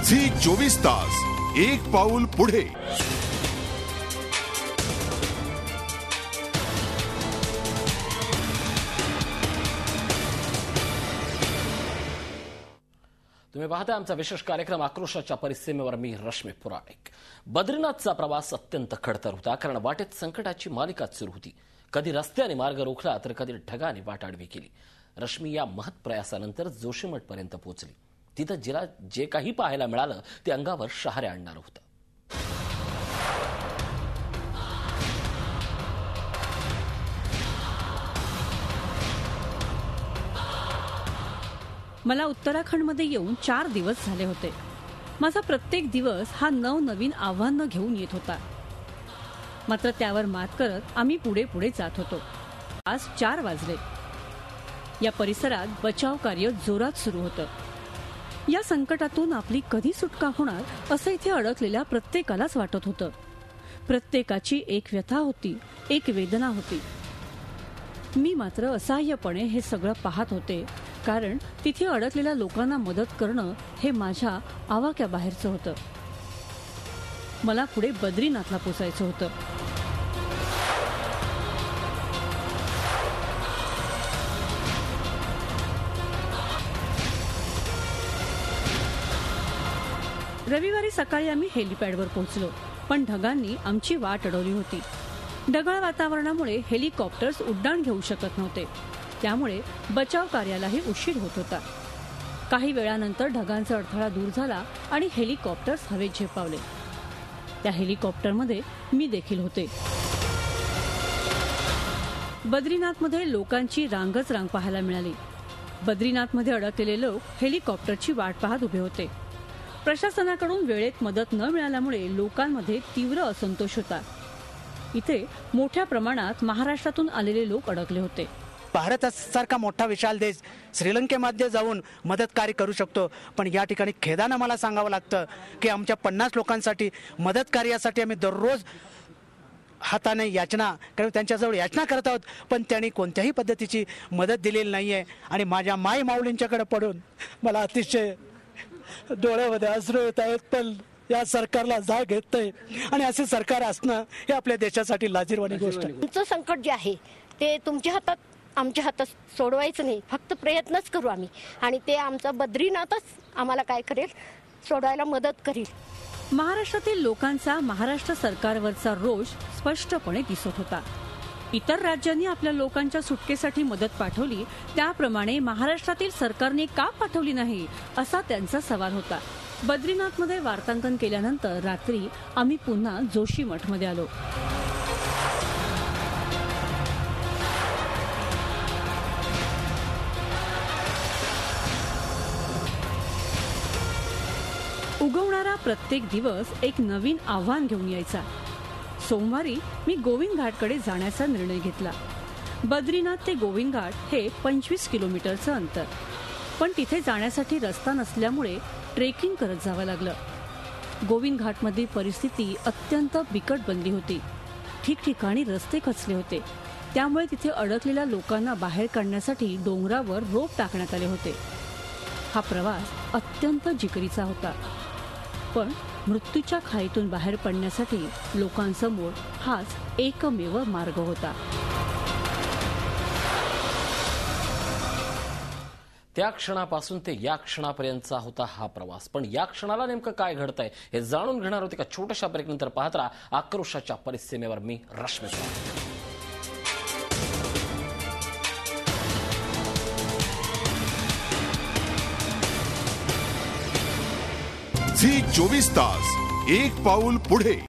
Zee 24 तास एक पाऊल पुढे। तुम्ही पाहता आमचा विशेष कार्यक्रम आक्रोशाच्या परिसीमेवर। मी रश्मी पुराणिक। बद्रीनाथचा प्रवास अत्यंत खडतर होता, कारण वाटेत संकटाची मालिकाच सुरू होती। कधी रस्त्याने मार्ग रोखला तर कधी ढगाने वाट आडवी केली। रश्मी या महत् प्रयासानंतर जोशीमठपर्यंत पोहोचली। तिथं जिला जे काही पाहायला मिळालं ते अंगावर शहारे आणणारं होतं। मला उत्तराखंडमध्ये येऊन 4 दिवस झाले होते। माझा प्रत्येक दिवस हा नवनवीन आव्हानं घेऊन येत होता। मात्र त्यावर मात करत आम्ही पुढे पुढे जात होतो। आज 4 वाजले। या परिसरात बचाव कार्य जोरात सुरू होतं। या संकटातून आपली कधी सुटका होणार असं इथे अडकलेल्या प्रत्येकालाच वाटत होतं। प्रत्येकाची एक व्यथा होती, एक वेदना होती। मी मात्र असहाय्यपणे हे सगळं पाहत होते, कारण तिथे अडकलेल्या लोकांना मदत करणं हे माझ्या आवाक्याबाहेरचं होतं। मला पुढे बद्रीनाथला पोचायचं होतं। रविवारी सकाळी आम्ही हेलिपॅडवर पोहोचलो, पण ढगांनी आमची वाट अडवली होती। ढगाळ वातावरणामुळे हेलिकॉप्टर्स उड्डाण घेऊ शकत नव्हते, त्यामुळे बचाव कार्यालाही उशीर होत होता। काही वेळानंतर ढगांचा अडथळा दूर झाला आणि हेलिकॉप्टर्स हवेत झेपावले। त्या हेलिकॉप्टरमध्ये मी देखील होते। बद्रीनाथमध्ये लोकांची रांगच रांग पाहायला मिळाली। बद्रीनाथमध्ये अडकलेले लोक हेलिकॉप्टरची वाट पाहत उभे होते। प्रशासनाकडून वेळेत मदत न मिळाल्यामुळे लोकांमध्ये तीव्र असंतोष होता। इथे मोठ्या प्रमाणात महाराष्ट्रातून आलेले लोक अडकले होते। भारतासारखा मोठा विशाल देश श्रीलंकेमध्ये जाऊन मदत कार्य करू शकतो, पण या ठिकाणी खेदानं मला सांगावं लागतं की आमच्या 50 लोकांसाठी मदत कार्यासाठी आम्ही दररोज हाताने याचना त्यांच्याजवळ याचना करत आहोत, पण त्यांनी कोणत्याही पद्धतीची मदत दिलेली नाहीये। आणि माझ्या माई माऊलींच्याकडे पडून मला अतिशय डोळ्यामध्ये अश्रू येत आहेत, पण या सरकारला जाग येत नाही। आणि असे सरकार असणं हे आपल्या देशासाठी लाजिरवाणी गोष्ट आहे। तुमचं संकट जे आहे ते तुमच्या हातात, आमच्या हातात सोडवायचं नाही, फक्त प्रयत्नच करू आम्ही, आणि ते आमचं बद्रीनाथच आम्हाला काय करेल, सोडवायला मदत करेल। महाराष्ट्रातील लोकांचा महाराष्ट्र सरकारवरचा रोष स्पष्टपणे दिसत होता। इतर राज्यांनी आपल्या लोकांच्या सुटकेसाठी मदत पाठवली, त्याप्रमाणे महाराष्ट्रातील सरकारने का पाठवली नाही असा त्यांचा सवाल होता। बद्रीनाथमध्ये वार्तांकन केल्यानंतर रात्री आम्ही पुन्हा जोशीमठमध्ये आलो। उगवणारा प्रत्येक दिवस एक नवीन आव्हान घेऊन यायचा। सोमवारी मी गोविंद घाटकडे जाण्याचा निर्णय घेतला। बद्रीनाथ ते गोविंद घाट हे 25 किलोमीटरचं अंतर, पण तिथे जाण्यासाठी रस्ता नसल्यामुळे ट्रेकिंग करत जावं लागलं। गोविंद घाटमधील परिस्थिती अत्यंत बिकट बनली होती। ठिकठिकाणी रस्ते खचले होते, त्यामुळे तिथे अडकलेल्या लोकांना बाहेर काढण्यासाठी डोंगरावर रोप टाकण्यात आले होते। हा प्रवास अत्यंत जिकरीचा होता, पण मृत्यूच्या खाईतून बाहेर पडण्यासाठी लोकांसमोर हाच एकमेव मार्ग होता। त्या क्षणापासून ते या क्षणापर्यंतचा होता हा प्रवास। पण या क्षणाला नेमकं काय घडतंय हे जाणून घेणार होते का छोट्याशा ब्रेकनंतर पाहत राहा आक्रोशाच्या परिसीमेवर। मी रश्मी पुराणिक। झी 24 तास एक पाऊल पुढे।